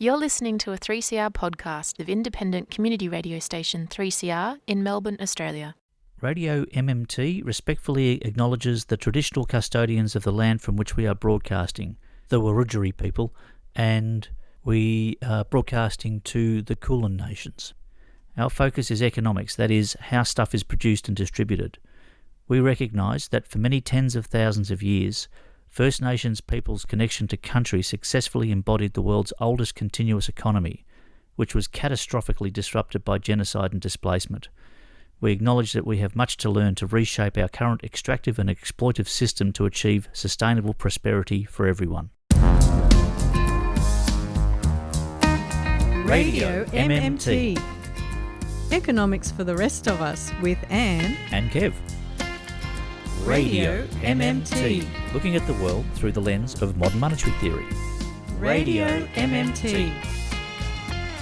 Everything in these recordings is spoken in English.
You're listening to a 3CR podcast of independent community radio station 3CR in Melbourne, Australia. Radio MMT respectfully acknowledges the traditional custodians of the land from which we are broadcasting, the Wiradjuri people, and we are broadcasting to the Kulin Nations. Our focus is economics, that is, how stuff is produced and distributed. We recognise that for many tens of thousands of years, First Nations people's connection to country successfully embodied the world's oldest continuous economy, which was catastrophically disrupted by genocide and displacement. We acknowledge that we have much to learn to reshape our current extractive and exploitive system to achieve sustainable prosperity for everyone. Radio MMT. Economics for the rest of us with Anne and Kev. Radio MMT. Looking at the world through the lens of modern monetary theory. Radio MMT.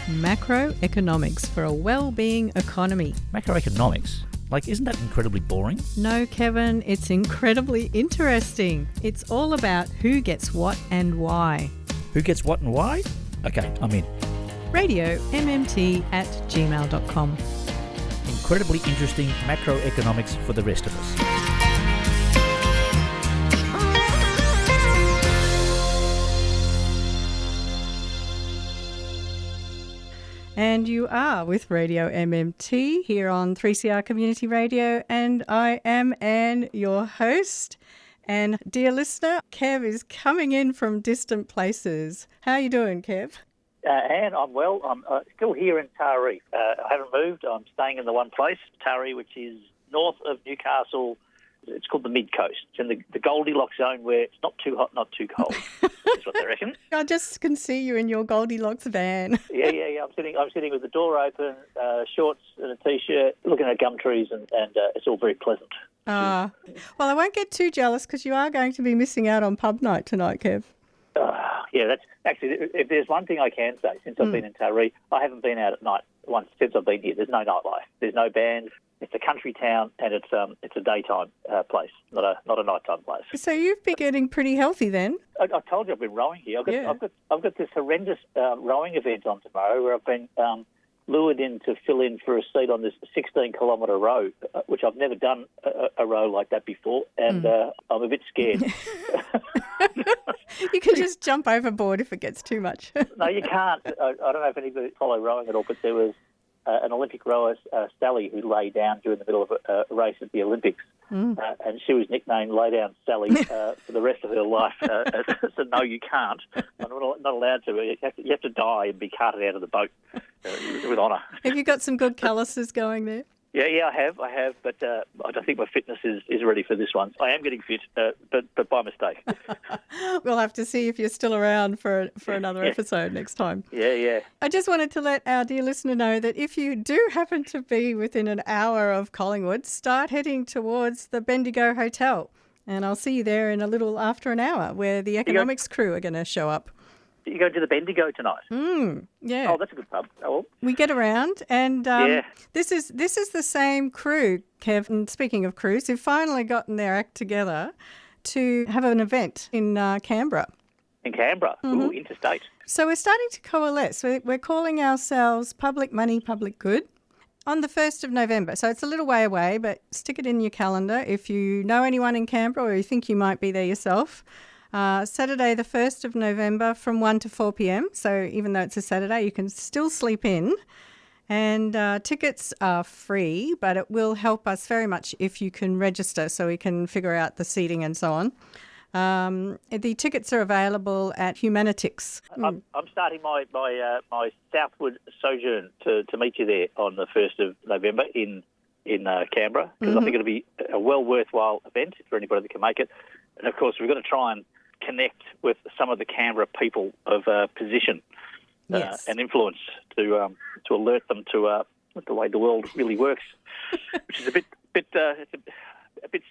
Macroeconomics for a well-being economy. Macroeconomics? Isn't that incredibly boring? No, Kevin, it's incredibly interesting. It's all about who gets what and why. Who gets what and why? Okay, I'm in. RadioMMT@gmail.com. Incredibly interesting macroeconomics for the rest of us. And you are with Radio MMT here on 3CR Community Radio, and I am Anne, your host. And dear listener, Kev is coming in from distant places. How are you doing, Kev? Anne, I'm well. I'm still here in Taree. I haven't moved. I'm staying in the one place, Taree, which is north of Newcastle. It's called the Mid-Coast. It's in the Goldilocks zone where it's not too hot, not too cold. That's what they reckon. I just can see you in your Goldilocks van. Yeah. I'm sitting with the door open, shorts and a T-shirt, looking at gum trees, and it's all very pleasant. Well, I won't get too jealous because you are going to be missing out on pub night tonight, Kev. Yeah, that's actually, if there's one thing I can say, since I've been in Taree, I haven't been out at night once since I've been here. There's no nightlife. There's no band. It's a country town, and it's a daytime place, not a nighttime place. So you've been getting pretty healthy then. I told you I've been rowing here. I've got this horrendous rowing event on tomorrow where I've been lured in to fill in for a seat on this 16-kilometre row, which I've never done a row like that before, and I'm a bit scared. You can just jump overboard if it gets too much. No, you can't. I don't know if anybody follow rowing at all, but there was an Olympic rower, Sally, who lay down during the middle of a race at the Olympics, and she was nicknamed Lay Down Sally for the rest of her life. So no, you can't. I'm not allowed to. You have to die and be carted out of the boat with honour. Have you got some good calluses going there? Yeah, I have, but I don't think my fitness is ready for this one. I am getting fit, but by mistake. We'll have to see if you're still around for another episode next time. Yeah. I just wanted to let our dear listener know that if you do happen to be within an hour of Collingwood, start heading towards the Bendigo Hotel. And I'll see you there in a little after an hour where the economics crew are going to show up. You go to the Bendigo tonight? Yeah. Oh, that's a good pub. Oh, well. We get around, and this is the same crew, Kev, and speaking of crews, who've finally gotten their act together to have an event in Canberra. In Canberra? Ooh, interstate. So we're starting to coalesce. We're calling ourselves Public Money, Public Good on the 1st of November. So it's a little way away, but stick it in your calendar if you know anyone in Canberra or you think you might be there yourself. Saturday the 1st of November from 1 to 4 p.m. So even though it's a Saturday, you can still sleep in. And tickets are free, but it will help us very much if you can register so we can figure out the seating and so on. The tickets are available at Humanitix. I'm starting my southward sojourn to meet you there on the 1st of November in Canberra, because I think it'll be a well worthwhile event for anybody that can make it. And, of course, we've got to try and connect with some of the Canberra people of position and influence to alert them to the way the world really works, which is a bit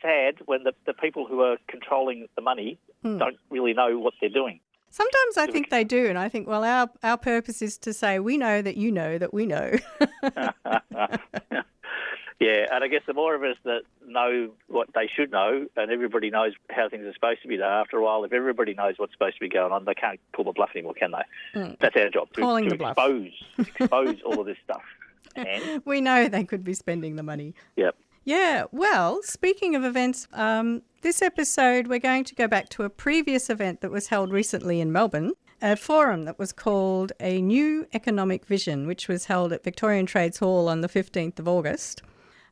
sad when the people who are controlling the money don't really know what they're doing. Sometimes I think they do, and I think, well, our purpose is to say we know that you know that we know. Yeah, and I guess the more of us that know what they should know, and everybody knows how things are supposed to be done, after a while, if everybody knows what's supposed to be going on, they can't pull the bluff anymore, can they? That's our job, to expose all of this stuff. And we know they could be spending the money. Yep. Yeah, well, speaking of events, this episode we're going to go back to a previous event that was held recently in Melbourne, a forum that was called A New Economic Vision, which was held at Victorian Trades Hall on the 15th of August.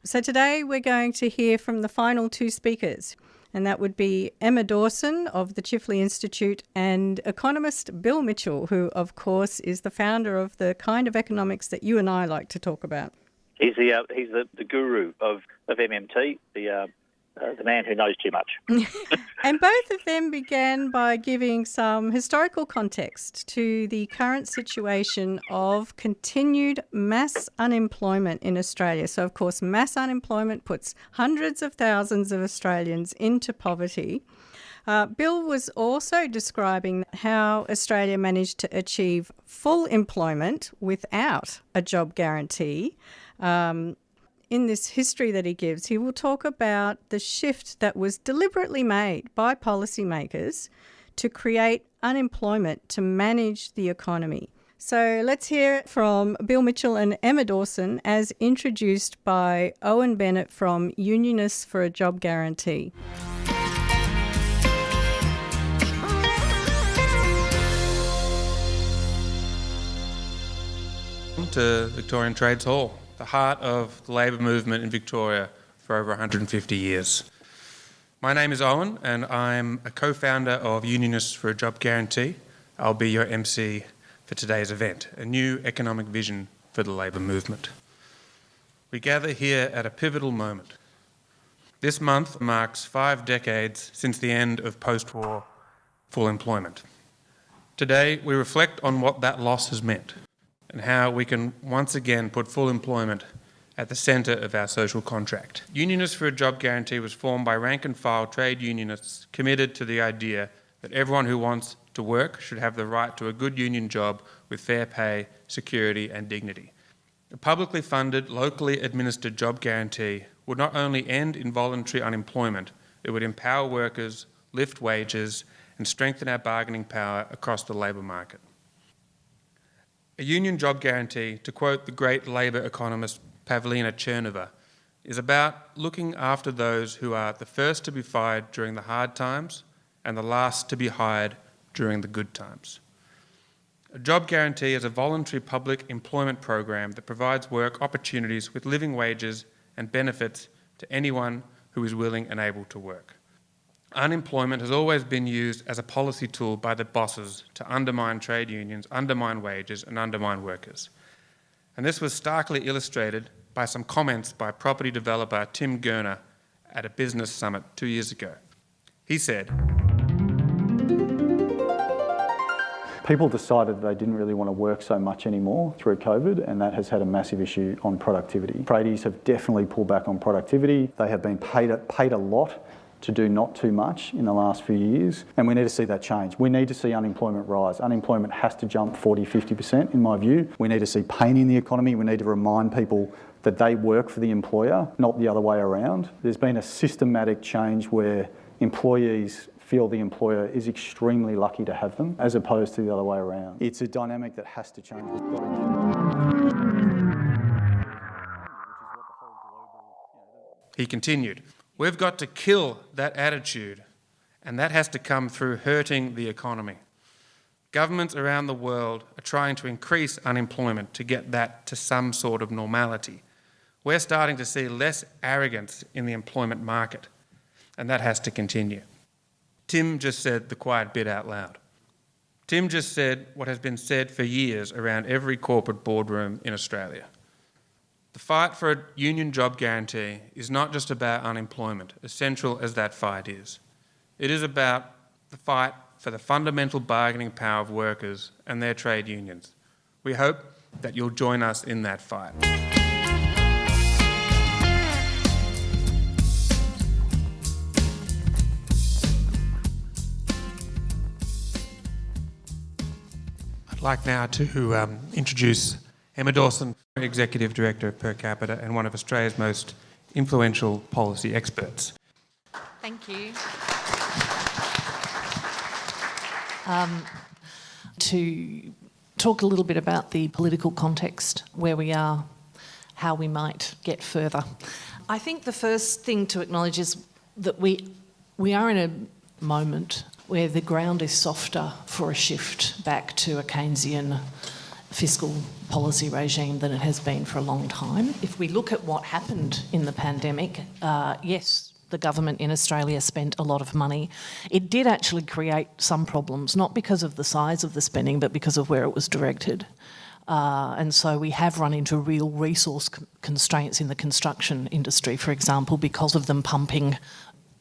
So today we're going to hear from the final two speakers, and that would be Emma Dawson of the Chifley Institute and economist Bill Mitchell, who, of course, is the founder of the kind of economics that you and I like to talk about. He's the guru of MMT, the man who knows too much. And both of them began by giving some historical context to the current situation of continued mass unemployment in Australia. So, of course, mass unemployment puts hundreds of thousands of Australians into poverty. Bill was also describing how Australia managed to achieve full employment without a job guarantee. In this history that he gives, he will talk about the shift that was deliberately made by policymakers to create unemployment to manage the economy. So let's hear from Bill Mitchell and Emma Dawson as introduced by Owen Bennett from Unionists for a Job Guarantee. Welcome to Victorian Trades Hall, the heart of the labour movement in Victoria for over 150 years. My name is Owen and I'm a co-founder of Unionists for a Job Guarantee. I'll be your MC for today's event, a new economic vision for the labour movement. We gather here at a pivotal moment. This month marks 5 decades since the end of post-war full employment. Today we reflect on what that loss has meant and how we can once again put full employment at the centre of our social contract. Unionists for a Job Guarantee was formed by rank-and-file trade unionists committed to the idea that everyone who wants to work should have the right to a good union job with fair pay, security and dignity. A publicly funded, locally administered job guarantee would not only end involuntary unemployment, it would empower workers, lift wages and strengthen our bargaining power across the labour market. A union job guarantee, to quote the great labour economist Pavlina Chernova, is about looking after those who are the first to be fired during the hard times and the last to be hired during the good times. A job guarantee is a voluntary public employment program that provides work opportunities with living wages and benefits to anyone who is willing and able to work. Unemployment has always been used as a policy tool by the bosses to undermine trade unions, undermine wages and undermine workers. And this was starkly illustrated by some comments by property developer Tim Gurner at a business summit 2 years ago. He said, people decided they didn't really want to work so much anymore through COVID, and that has had a massive issue on productivity. Tradies have definitely pulled back on productivity. They have been paid a lot to do not too much in the last few years, and we need to see that change. We need to see unemployment rise. Unemployment has to jump 40-50% in my view. We need to see pain in the economy. We need to remind people that they work for the employer, not the other way around. There's been a systematic change where employees feel the employer is extremely lucky to have them, as opposed to the other way around. It's a dynamic that has to change. We've got to... He continued, "We've got to kill that attitude, and that has to come through hurting the economy. Governments around the world are trying to increase unemployment to get that to some sort of normality. We're starting to see less arrogance in the employment market, and that has to continue." Tim just said the quiet bit out loud. Tim just said what has been said for years around every corporate boardroom in Australia. The fight for a union job guarantee is not just about unemployment, as central as that fight is. It is about the fight for the fundamental bargaining power of workers and their trade unions. We hope that you'll join us in that fight. I'd like now to introduce Emma Dawson, Executive Director of Per Capita and one of Australia's most influential policy experts. Thank you. To talk a little bit about the political context, where we are, how we might get further. I think the first thing to acknowledge is that we are in a moment where the ground is softer for a shift back to a Keynesian fiscal policy regime than it has been for a long time. If we look at what happened in the pandemic, yes, the government in Australia spent a lot of money. It did actually create some problems, not because of the size of the spending, but because of where it was directed. And so we have run into real resource constraints in the construction industry, for example, because of them pumping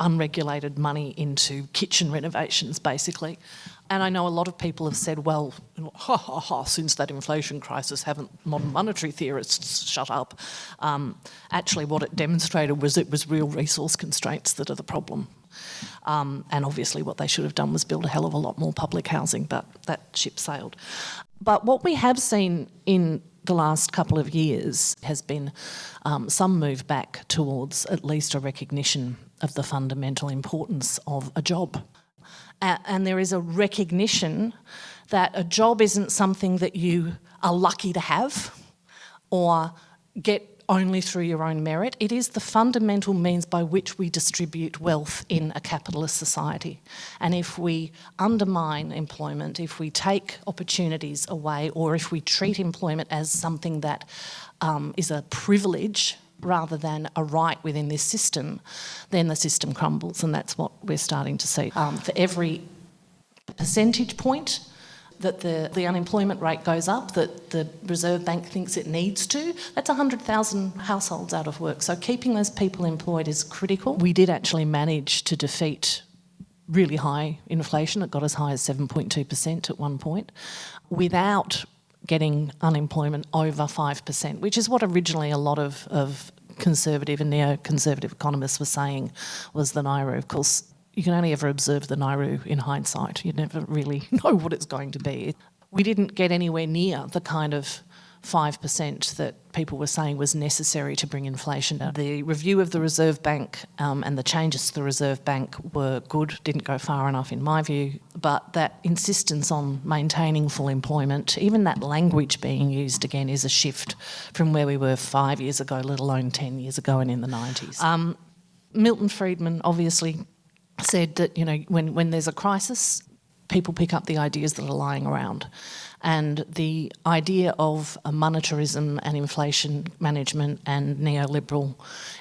unregulated money into kitchen renovations, basically. And I know a lot of people have said, well, since that inflation crisis, haven't modern monetary theorists shut up? Actually, what it demonstrated was it was real resource constraints that are the problem. And obviously what they should have done was build a hell of a lot more public housing, but that ship sailed. But what we have seen in the last couple of years has been some move back towards at least a recognition of the fundamental importance of a job. And there is a recognition that a job isn't something that you are lucky to have or get only through your own merit. It is the fundamental means by which we distribute wealth in a capitalist society. And if we undermine employment, if we take opportunities away, or if we treat employment as something that is a privilege rather than a right within this system, then the system crumbles, and that's what we're starting to see. For every percentage point that the unemployment rate goes up, that the Reserve Bank thinks it needs to, that's 100,000 households out of work. So keeping those people employed is critical. We did actually manage to defeat really high inflation. It got as high as 7.2% at one point, without getting unemployment over 5%, which is what originally a lot of conservative and neoconservative economists were saying was the NAIRU. Of course, you can only ever observe the NAIRU in hindsight. You never really know what it's going to be. We didn't get anywhere near the kind of 5% that people were saying was necessary to bring inflation down. The review of the Reserve Bank and the changes to the Reserve Bank were good, didn't go far enough in my view, but that insistence on maintaining full employment, even that language being used again, is a shift from where we were 5 years ago, let alone 10 years ago and in the 90s. Milton Friedman obviously said that, you know, when there's a crisis, people pick up the ideas that are lying around. And the idea of monetarism and inflation management and neoliberal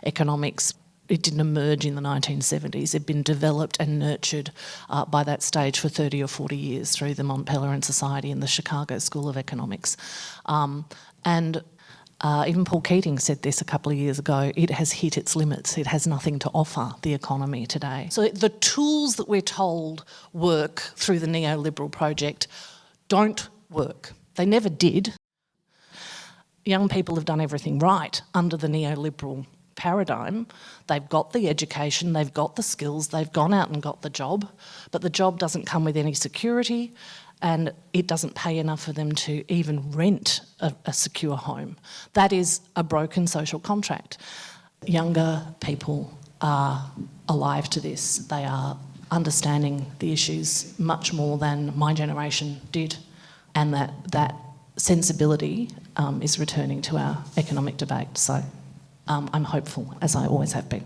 economics, it didn't emerge in the 1970s. It had been developed and nurtured by that stage for 30 or 40 years through the Mont Pelerin Society and the Chicago School of Economics. Even Paul Keating said this a couple of years ago, it has hit its limits. It has nothing to offer the economy today. So the tools that we're told work through the neoliberal project don't work. They never did. Young people have done everything right under the neoliberal paradigm. They've got the education, they've got the skills, they've gone out and got the job, but the job doesn't come with any security, and it doesn't pay enough for them to even rent a secure home. That is a broken social contract. Younger people are alive to this. They are understanding the issues much more than my generation did, and that sensibility is returning to our economic debate. So I'm hopeful, as I always have been.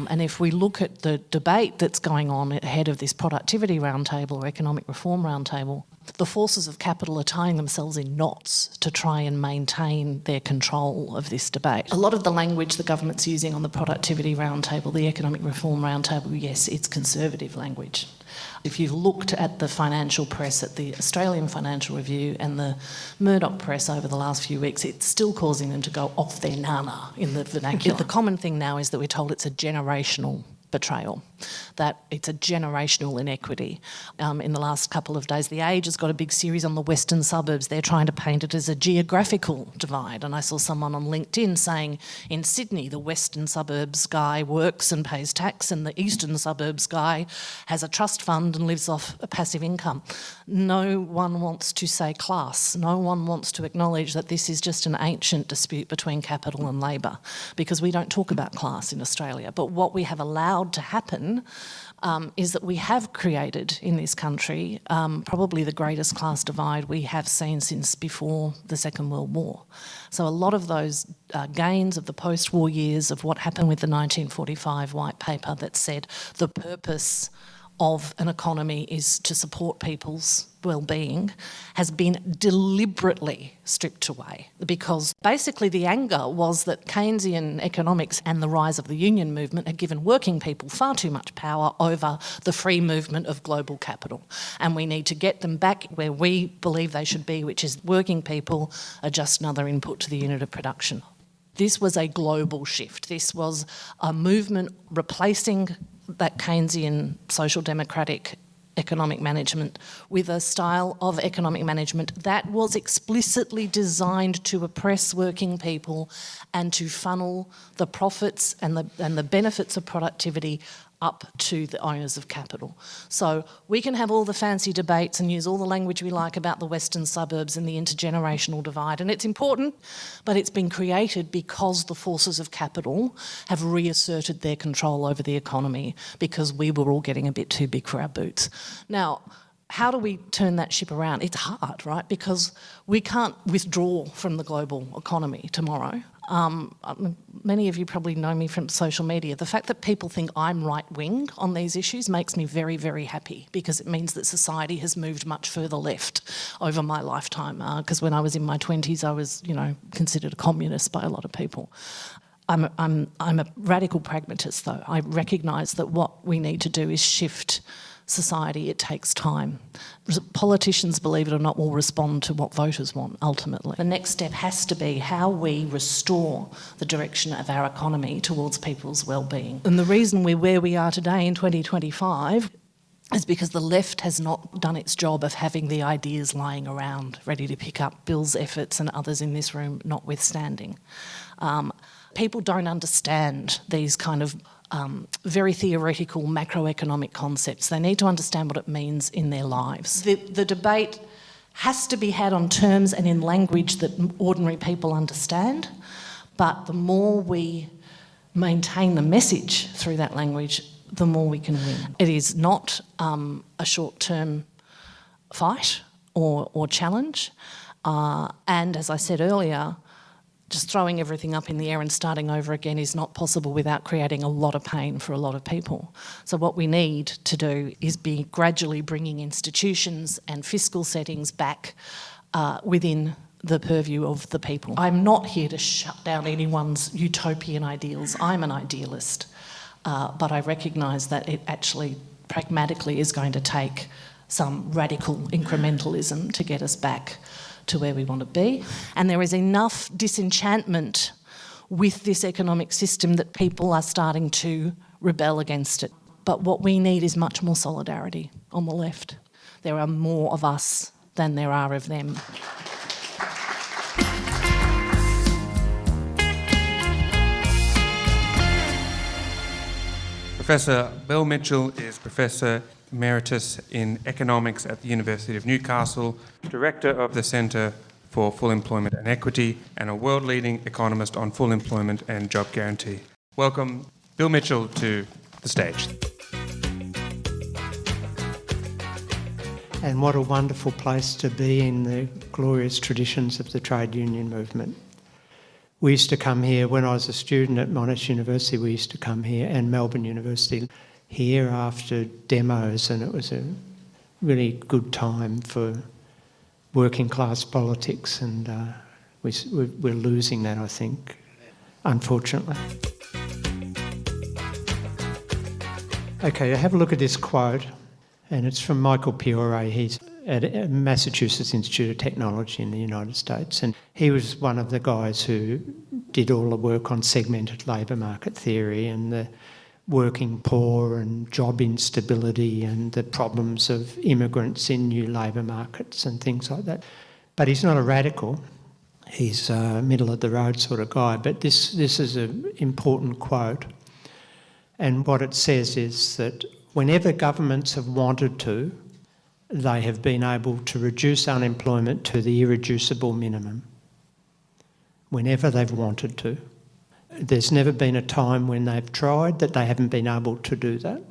And if we look at the debate that's going on ahead of this productivity roundtable or economic reform roundtable, the forces of capital are tying themselves in knots to try and maintain their control of this debate. A lot of the language the government's using on the productivity roundtable, the economic reform roundtable, yes, it's conservative language. If you've looked at the financial press, at the Australian Financial Review and the Murdoch press over the last few weeks, it's still causing them to go off their nana in the vernacular. The common thing now is that we're told it's a generational betrayal, that it's a generational inequity. In the last couple of days, The Age has got a big series on the western suburbs. They're trying to paint it as a geographical divide. And I saw someone on LinkedIn saying in Sydney, the western suburbs guy works and pays tax and the eastern suburbs guy has a trust fund and lives off a passive income. No one wants to say class. No one wants to acknowledge that this is just an ancient dispute between capital and labour, because we don't talk about class in Australia. But what we have allowed to happen is that we have created in this country probably the greatest class divide we have seen since before the Second World War. So a lot of those gains of the post-war years, of what happened with the 1945 white paper that said the purpose of an economy is to support people's well-being, has been deliberately stripped away, because basically the anger was that Keynesian economics and the rise of the union movement had given working people far too much power over the free movement of global capital, and we need to get them back where we believe they should be, which is working people are just another input to the unit of production. This was a global shift. This was a movement replacing that Keynesian social democratic economic management with a style of economic management that was explicitly designed to oppress working people and to funnel the profits and the benefits of productivity up to the owners of capital. So we can have all the fancy debates and use all the language we like about the western suburbs and the intergenerational divide, and it's important, but it's been created because the forces of capital have reasserted their control over the economy, because we were all getting a bit too big for our boots. Now, how do we turn that ship around? It's hard, right? Because we can't withdraw from the global economy tomorrow. Many of you probably know me from social media. The fact that people think I'm right-wing on these issues makes me very, very happy, because it means that society has moved much further left over my lifetime. Because when I was in my 20s, I was, considered a communist by a lot of people. I'm a radical pragmatist, though. I recognise that what we need to do is shift society. It takes time. Politicians, believe it or not, will respond to what voters want, ultimately. The next step has to be how we restore the direction of our economy towards people's well-being. And the reason we're where we are today in 2025 is because the left has not done its job of having the ideas lying around, ready to pick up, Bill's efforts and others in this room notwithstanding. People don't understand these kind of very theoretical macroeconomic concepts. They need to understand what it means in their lives. The debate has to be had on terms and in language that ordinary people understand, but the more we maintain the message through that language, the more we can win. It is not a short-term fight or challenge, and as I said earlier, just throwing everything up in the air and starting over again is not possible without creating a lot of pain for a lot of people. So what we need to do is be gradually bringing institutions and fiscal settings back within the purview of the people. I'm not here to shut down anyone's utopian ideals. I'm an idealist, but I recognise that it actually pragmatically is going to take some radical incrementalism to get us back to where we want to be. And there is enough disenchantment with this economic system that people are starting to rebel against it. But what we need is much more solidarity on the left. There are more of us than there are of them. Professor Bill Mitchell is Professor Emeritus in Economics at the University of Newcastle, Director of the Centre for Full Employment and Equity, and a world-leading economist on full employment and job guarantee. Welcome, Bill Mitchell, to the stage. And what a wonderful place to be in the glorious traditions of the trade union movement. We used to come here, when I was a student at Monash University, we used to come here, and Melbourne University, here after demos, and it was a really good time for working class politics, and we're losing that, I think, unfortunately. Okay, have a look at this quote, and it's from Michael Piore. He's at Massachusetts Institute of Technology in the United States, and he was one of the guys who did all the work on segmented labour market theory and the working poor and job instability and the problems of immigrants in new labour markets and things like that. But he's not a radical. He's a middle-of-the-road sort of guy. But this is an important quote. And what it says is that whenever governments have wanted to, they have been able to reduce unemployment to the irreducible minimum. Whenever they've wanted to. There's never been a time when they've tried that they haven't been able to do that.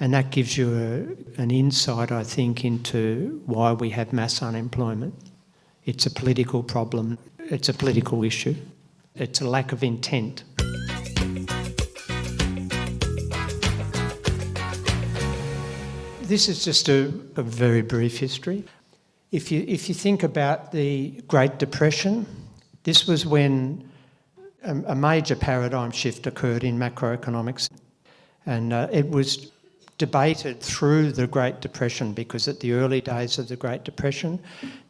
And that gives you an insight, I think, into why we have mass unemployment. It's a political problem. It's a political issue. It's a lack of intent. This is just a very brief history. If you think about the Great Depression, this was when a major paradigm shift occurred in macroeconomics, and it was debated through the Great Depression because at the early days of the Great Depression,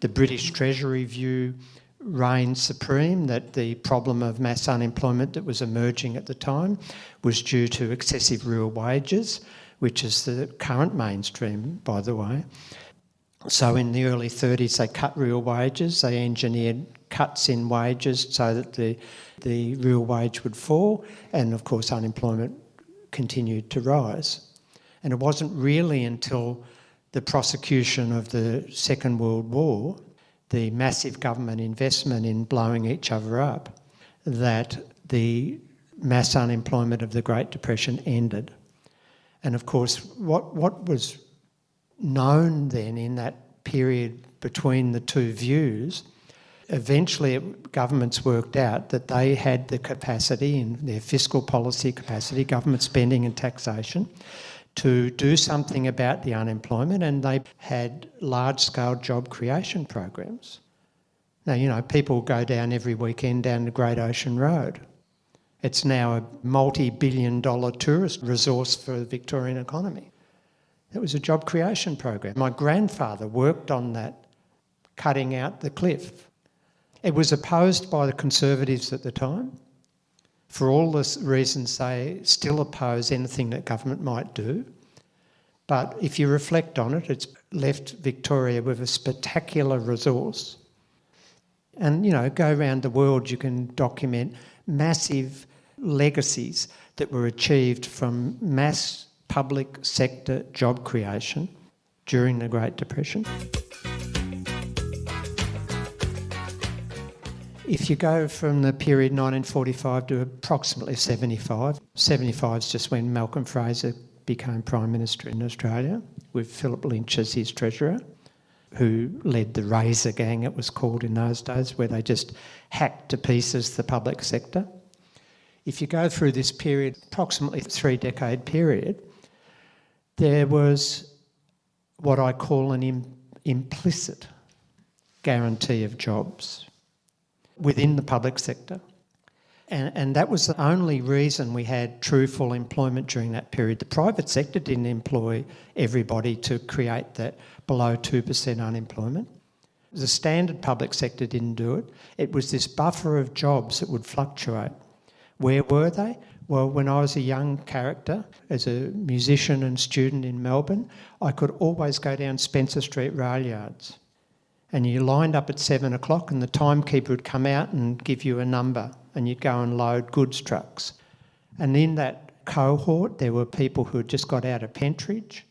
the British Treasury view reigned supreme, that the problem of mass unemployment that was emerging at the time was due to excessive real wages, which is the current mainstream, by the way. So in the early 30s, they cut real wages. They engineered cuts in wages so that the real wage would fall, and of course unemployment continued to rise. And it wasn't really until the prosecution of the Second World War, the massive government investment in blowing each other up, that the mass unemployment of the Great Depression ended. And of course, what was known then in that period between the two views, eventually governments worked out that they had the capacity in their fiscal policy capacity, government spending and taxation, to do something about the unemployment, and they had large-scale job creation programs. Now, people go down every weekend down the Great Ocean Road. It's now a multi-billion-dollar tourist resource for the Victorian economy. It was a job creation program. My grandfather worked on that, cutting out the cliff. It was opposed by the Conservatives at the time. For all the reasons they still oppose anything that government might do. But if you reflect on it, it's left Victoria with a spectacular resource. And, go around the world, you can document massive legacies that were achieved from mass public sector job creation during the Great Depression. If you go from the period 1945 to approximately 75 is just when Malcolm Fraser became Prime Minister in Australia, with Philip Lynch as his Treasurer, who led the Razor Gang, it was called in those days, where they just hacked to pieces the public sector. If you go through this period, approximately 3-decade period, there was what I call an implicit guarantee of jobs within the public sector. And that was the only reason we had true full employment during that period. The private sector didn't employ everybody to create that below 2% unemployment. The standard public sector didn't do it. It was this buffer of jobs that would fluctuate. Where were they? Well, when I was a young character, as a musician and student in Melbourne, I could always go down Spencer Street rail yards. And you lined up at 7 o'clock and the timekeeper would come out and give you a number and you'd go and load goods trucks. And in that cohort, there were people who had just got out of Pentridge.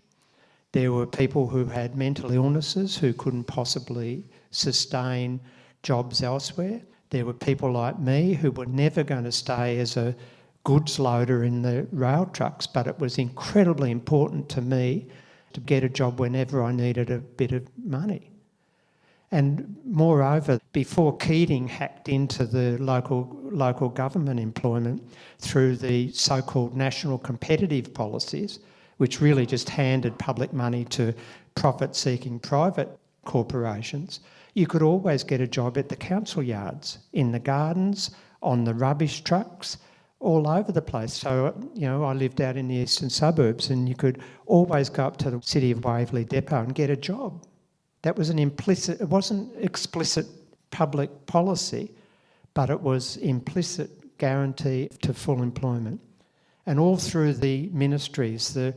There were people who had mental illnesses who couldn't possibly sustain jobs elsewhere. There were people like me who were never going to stay as a goods loader in the rail trucks, but it was incredibly important to me to get a job whenever I needed a bit of money. And moreover, before Keating hacked into the local government employment through the so-called national competitive policies, which really just handed public money to profit-seeking private corporations, you could always get a job at the council yards, in the gardens, on the rubbish trucks, all over the place. So, I lived out in the eastern suburbs and you could always go up to the City of Waverley depot and get a job. That was it wasn't explicit public policy, but it was implicit guarantee to full employment. And all through the ministries, the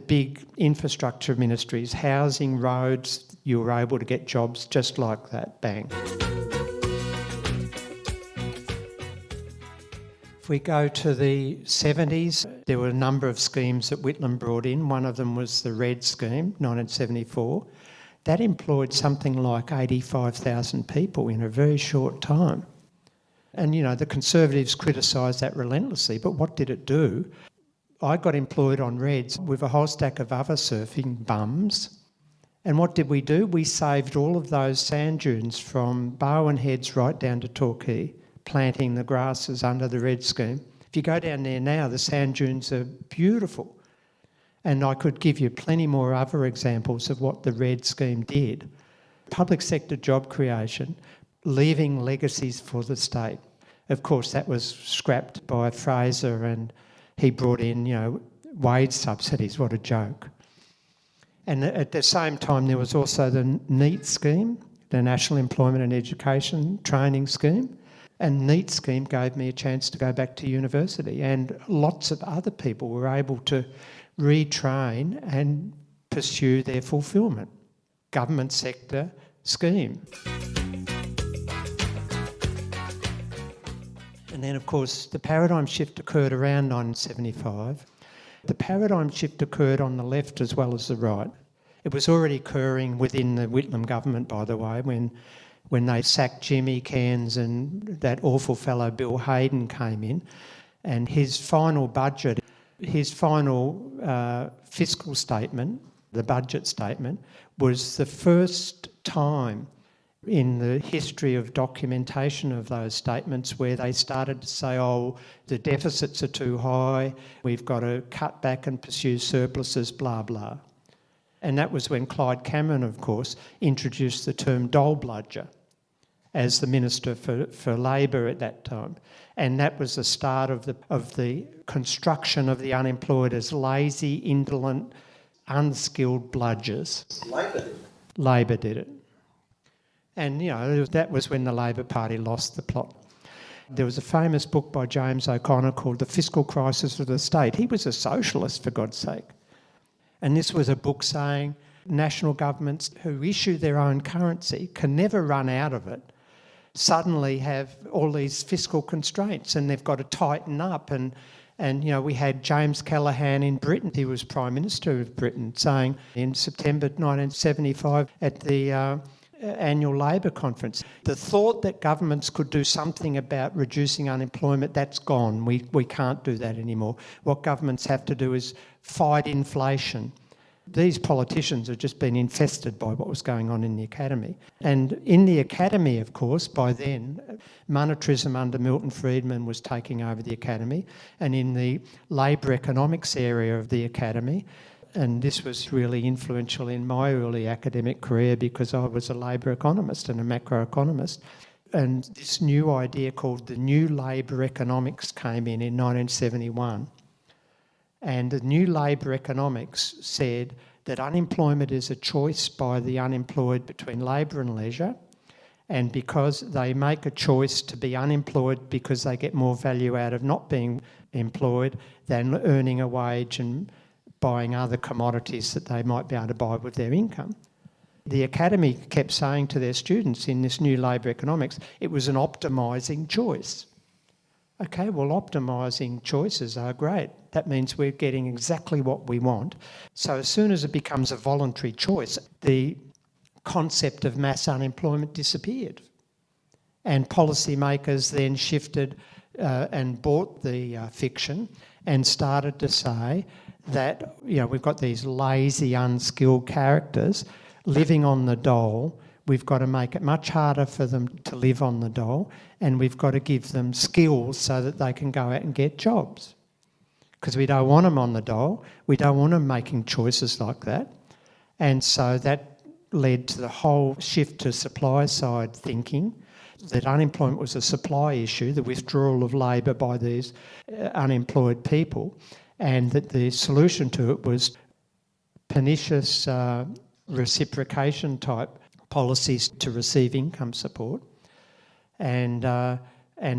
big infrastructure ministries, housing, roads, you were able to get jobs just like that, bang. If we go to the 70s, there were a number of schemes that Whitlam brought in. One of them was the RED scheme, 1974. That employed something like 85,000 people in a very short time. And, you know, the Conservatives criticised that relentlessly, but what did it do? I got employed on REDs with a whole stack of other surfing bums. And what did we do? We saved all of those sand dunes from Barwon Heads right down to Torquay, planting the grasses under the RED scheme. If you go down there now, the sand dunes are beautiful. And I could give you plenty more other examples of what the RED scheme did. Public sector job creation, leaving legacies for the state. Of course, that was scrapped by Fraser, and he brought in, you know, wage subsidies. What a joke. And at the same time, there was also the NEAT scheme, the National Employment and Education Training Scheme. And NEAT scheme gave me a chance to go back to university, and lots of other people were able to retrain and pursue their fulfilment. Government sector scheme. And then, of course, the paradigm shift occurred around 1975. The paradigm shift occurred on the left as well as the right. It was already occurring within the Whitlam government, by the way, when they sacked Jimmy Cairns and that awful fellow Bill Hayden came in, and his final budget, his final fiscal statement, the budget statement, was the first time in the history of documentation of those statements where they started to say, oh, the deficits are too high, we've got to cut back and pursue surpluses, blah, blah. And that was when Clyde Cameron, of course, introduced the term dole bludger as the Minister for Labor at that time. And that was the start of the construction of the unemployed as lazy, indolent, unskilled bludgers. Labor did it. And, you know, that was when the Labor Party lost the plot. There was a famous book by James O'Connor called The Fiscal Crisis of the State. He was a socialist, for God's sake. And this was a book saying national governments who issue their own currency can never run out of it, suddenly have all these fiscal constraints and they've got to tighten up. And you know, we had James Callaghan in Britain, he was Prime Minister of Britain, saying in September 1975 at the annual Labor conference, the thought that governments could do something about reducing unemployment, that's gone. We can't do that anymore. What governments have to do is fight inflation. These politicians have just been infested by what was going on in the academy. And in the academy, of course, by then, monetarism under Milton Friedman was taking over the academy. And in the labour economics area of the academy, and this was really influential in my early academic career because I was a labour economist and a macroeconomist. And this new idea called the New Labour Economics came in 1971. And the New Labour Economics said that unemployment is a choice by the unemployed between labour and leisure, and because they make a choice to be unemployed because they get more value out of not being employed than earning a wage and buying other commodities that they might be able to buy with their income. The academy kept saying to their students in this New Labour Economics, it was an optimising choice. Okay, well, optimising choices are great. That means we're getting exactly what we want. So as soon as it becomes a voluntary choice, the concept of mass unemployment disappeared. And policymakers then shifted and bought the fiction and started to say that, you know, we've got these lazy, unskilled characters living on the dole. We've got to make it much harder for them to live on the dole, and we've got to give them skills so that they can go out and get jobs. Because we don't want them on the dole. We don't want them making choices like that. And so that led to the whole shift to supply-side thinking, that unemployment was a supply issue, the withdrawal of labour by these unemployed people, and that the solution to it was pernicious reciprocation type policies to receive income support and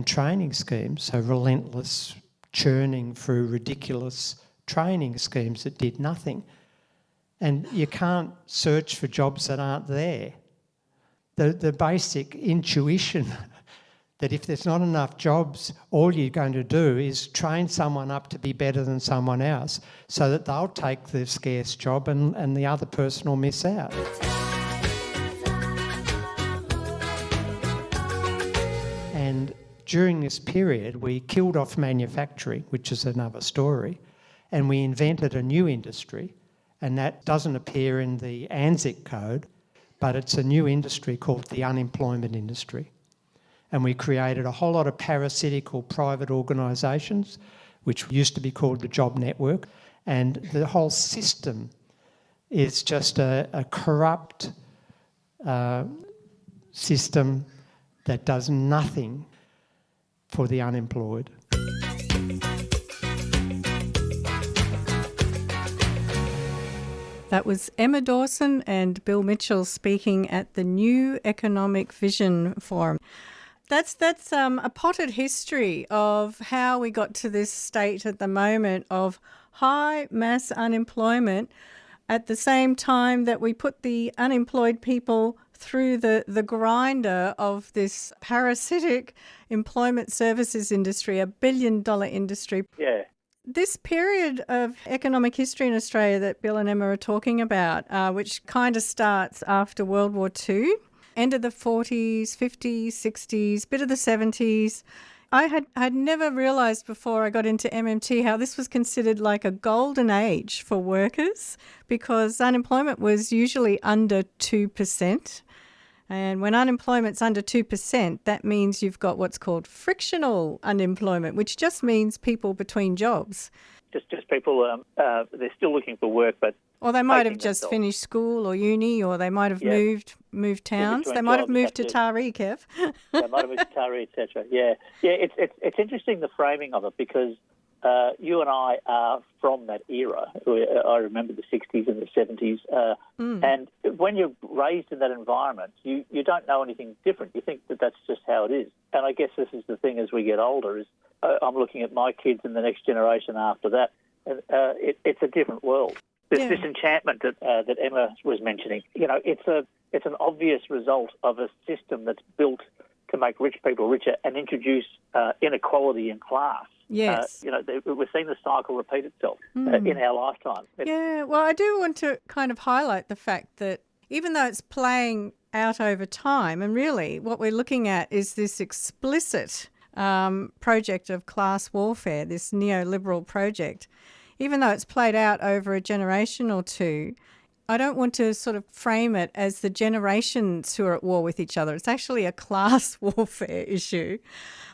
training schemes, so relentless churning through ridiculous training schemes that did nothing. And you can't search for jobs that aren't there. The basic intuition that if there's not enough jobs, all you're going to do is train someone up to be better than someone else so that they'll take the scarce job and the other person will miss out. And during this period, we killed off manufacturing, which is another story, and we invented a new industry, and that doesn't appear in the ANZIC code, but it's a new industry called the unemployment industry. And we created a whole lot of parasitical private organisations, which used to be called the Job Network, and the whole system is just a corrupt system that does nothing for the unemployed. That was Emma Dawson and Bill Mitchell speaking at the New Economic Vision Forum. That's a potted history of how we got to this state at the moment of high mass unemployment at the same time that we put the unemployed people through the grinder of this parasitic employment services industry, $1 billion industry. Yeah. This period of economic history in Australia that Bill and Emma are talking about, which kind of starts after World War II, end of the 40s, 50s, 60s, bit of the 70s. I had never realised before I got into MMT how this was considered like a golden age for workers because unemployment was usually under 2%. And when unemployment's under 2%, that means you've got what's called frictional unemployment, which just means people between jobs. Just people, they're still looking for work, but... Or they might have just finished school or uni, or they might have moved towns. They might have moved to Taree, Kev. They might have moved to Taree, etc. Yeah. It's interesting, the framing of it, because you and I are from that era. I remember the 60s and the 70s. And when you're raised in that environment, you don't know anything different. You think that that's just how it is. And I guess this is the thing as we get older, is I'm looking at my kids and the next generation after that, and it's a different world. This disenchantment that Emma was mentioning, it's an obvious result of a system that's built to make rich people richer and introduce inequality in class. Yes. We're seeing the cycle repeat itself in our lifetime. Well, I do want to kind of highlight the fact that even though it's playing out over time, and really what we're looking at is this explicit project of class warfare, this neoliberal project, even though it's played out over a generation or two, I don't want to sort of frame it as the generations who are at war with each other. It's actually a class warfare issue,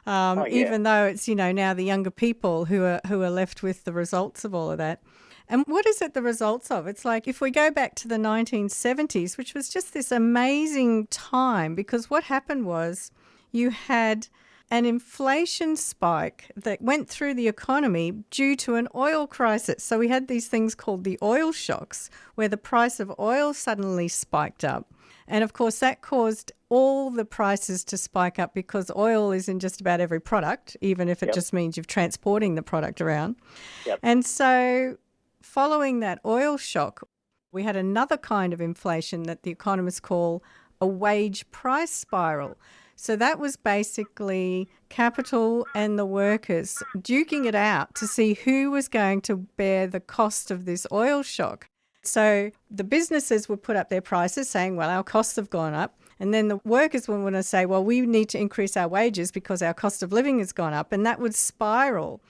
even though it's, now the younger people who are left with the results of all of that. And what is it the results of? It's like if we go back to the 1970s, which was just this amazing time, because what happened was you had an inflation spike that went through the economy due to an oil crisis. So we had these things called the oil shocks, where the price of oil suddenly spiked up. And of course, that caused all the prices to spike up because oil is in just about every product, even if it just means you're transporting the product around. Yep. And so following that oil shock, we had another kind of inflation that the economists call a wage price spiral. So that was basically capital and the workers duking it out to see who was going to bear the cost of this oil shock. So the businesses would put up their prices saying, well, our costs have gone up. And then the workers would want to say, well, we need to increase our wages because our cost of living has gone up. And that would spiral.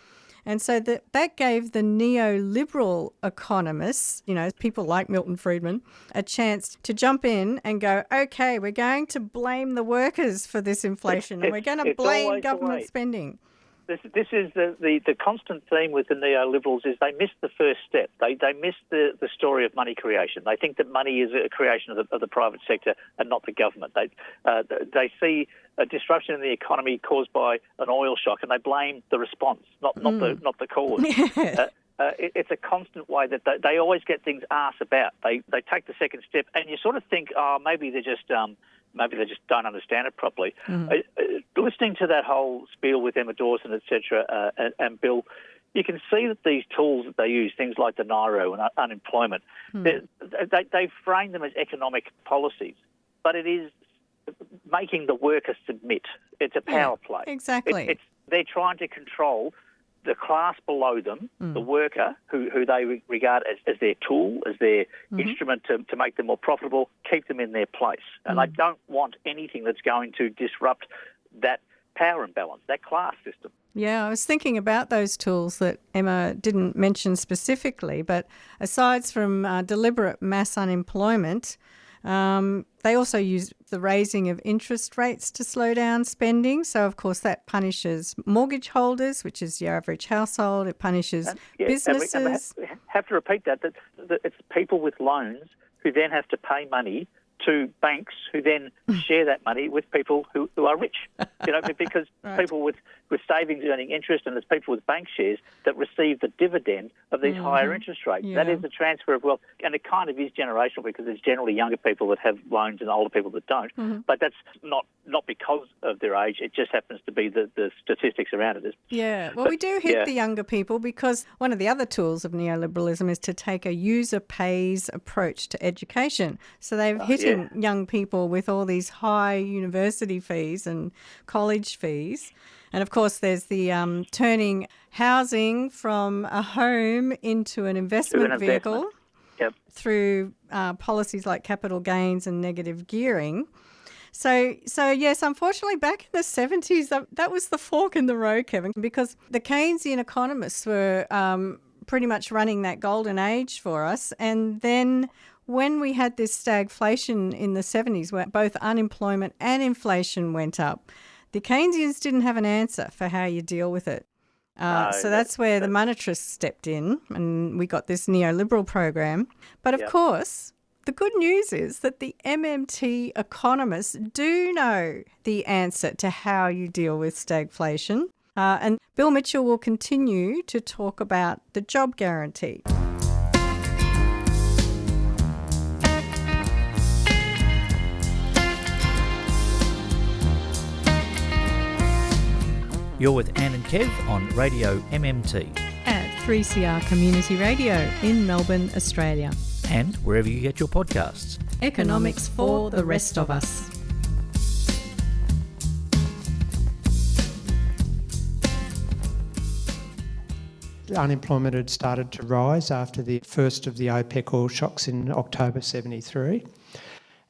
And so that gave the neoliberal economists, people like Milton Friedman, a chance to jump in and go, okay, we're going to blame the workers for this inflation and we're going to blame government spending. This is the constant theme with the neoliberals is they miss the first step. They miss the story of money creation. They think that money is a creation of the private sector and not the government. They see a disruption in the economy caused by an oil shock and they blame the response, not the cause. It's a constant way that they always get things arse about. They take the second step and you sort of think, maybe they're just maybe they just don't understand it properly. Listening to that whole spiel with Emma Dawson, etc., and Bill, you can see that these tools that they use, things like the NIRO and unemployment, they frame them as economic policies, but it is making the worker submit. It's a power play. Exactly. They're trying to control the class below them, the worker, who they regard as their tool, as their instrument to make them more profitable, keep them in their place. And they don't want anything that's going to disrupt that power imbalance, that class system. Yeah, I was thinking about those tools that Emma didn't mention specifically, but aside from deliberate mass unemployment, they also use the raising of interest rates to slow down spending. So, of course, that punishes mortgage holders, which is your average household. It punishes businesses. And we have to repeat that it's people with loans who then have to pay money to banks who then share that money with people who are rich, because people with savings earning interest, and there's people with bank shares that receive the dividend of these higher interest rates. Yeah. That is the transfer of wealth, and it kind of is generational because there's generally younger people that have loans and older people that don't, but that's not because of their age, it just happens to be the statistics around it. We do hit the younger people because one of the other tools of neoliberalism is to take a user pays approach to education. So they're hitting young people with all these high university fees and college fees. And of course, there's the turning housing from a home into an investment vehicle through policies like capital gains and negative gearing. So yes, unfortunately, back in the 70s, that was the fork in the road, Kevin, because the Keynesian economists were pretty much running that golden age for us. And then when we had this stagflation in the 70s, where both unemployment and inflation went up, the Keynesians didn't have an answer for how you deal with it. So that's where the monetarists stepped in, and we got this neoliberal program. But of course, the good news is that the MMT economists do know the answer to how you deal with stagflation. And Bill Mitchell will continue to talk about the job guarantee. You're with Anne and Kev on Radio MMT. At 3CR Community Radio in Melbourne, Australia. And wherever you get your podcasts. Economics for the rest of us. Unemployment had started to rise after the first of the OPEC oil shocks in October 73.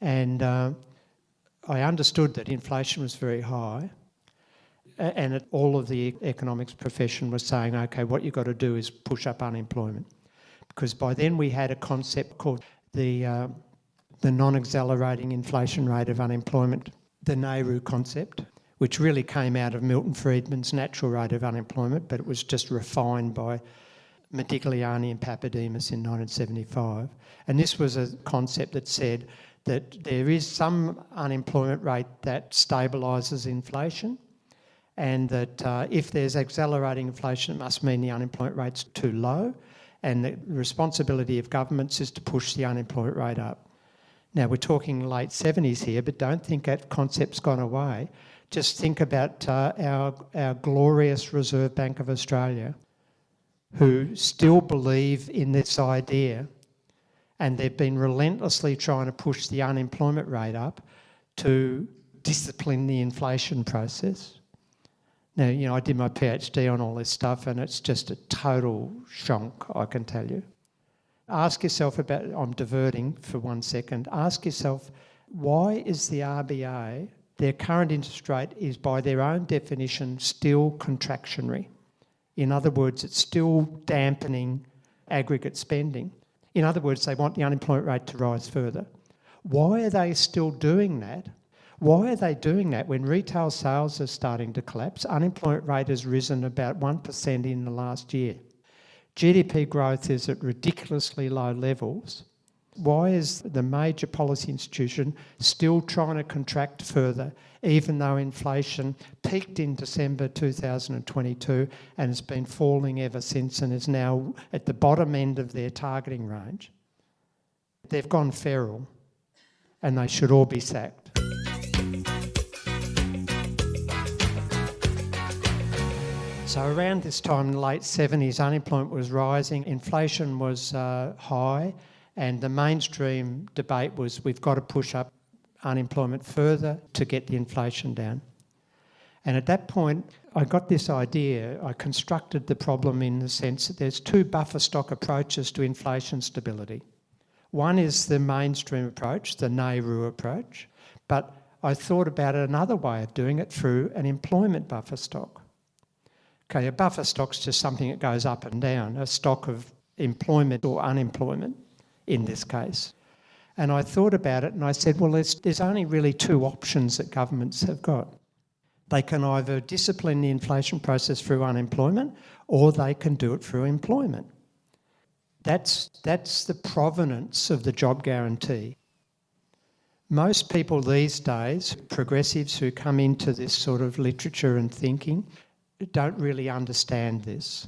And I understood that inflation was very high. And all of the economics profession was saying, OK, what you've got to do is push up unemployment. Because by then we had a concept called the non-accelerating inflation rate of unemployment, the Nehru concept, which really came out of Milton Friedman's natural rate of unemployment, but it was just refined by Modigliani and Papademos in 1975. And this was a concept that said that there is some unemployment rate that stabilises inflation, and that if there's accelerating inflation, it must mean the unemployment rate's too low, and the responsibility of governments is to push the unemployment rate up. Now, we're talking late 70s here, but don't think that concept's gone away. Just think about our glorious Reserve Bank of Australia, who still believe in this idea, and they've been relentlessly trying to push the unemployment rate up to discipline the inflation process. Now, I did my PhD on all this stuff, and it's just a total shonk, I can tell you. Ask yourself I'm diverting for 1 second, ask yourself, why is the RBA, their current interest rate is by their own definition still contractionary? In other words, it's still dampening aggregate spending. In other words, they want the unemployment rate to rise further. Why are they still doing that? Why are they doing that when retail sales are starting to collapse? Unemployment rate has risen about 1% in the last year. GDP growth is at ridiculously low levels. Why is the major policy institution still trying to contract further, even though inflation peaked in December 2022 and has been falling ever since and is now at the bottom end of their targeting range? They've gone feral, and they should all be sacked. So around this time in the late 70s, unemployment was rising, inflation was high, and the mainstream debate was we've got to push up unemployment further to get the inflation down. And at that point, I got this idea. I constructed the problem in the sense that there's two buffer stock approaches to inflation stability. One is the mainstream approach, the Nehru approach, but I thought about another way of doing it through an employment buffer stock. Okay, a buffer stock's just something that goes up and down, a stock of employment or unemployment in this case. And I thought about it and I said, well, there's only really two options that governments have got. They can either discipline the inflation process through unemployment or they can do it through employment. That's the provenance of the job guarantee. Most people these days, progressives who come into this sort of literature and thinking, don't really understand this.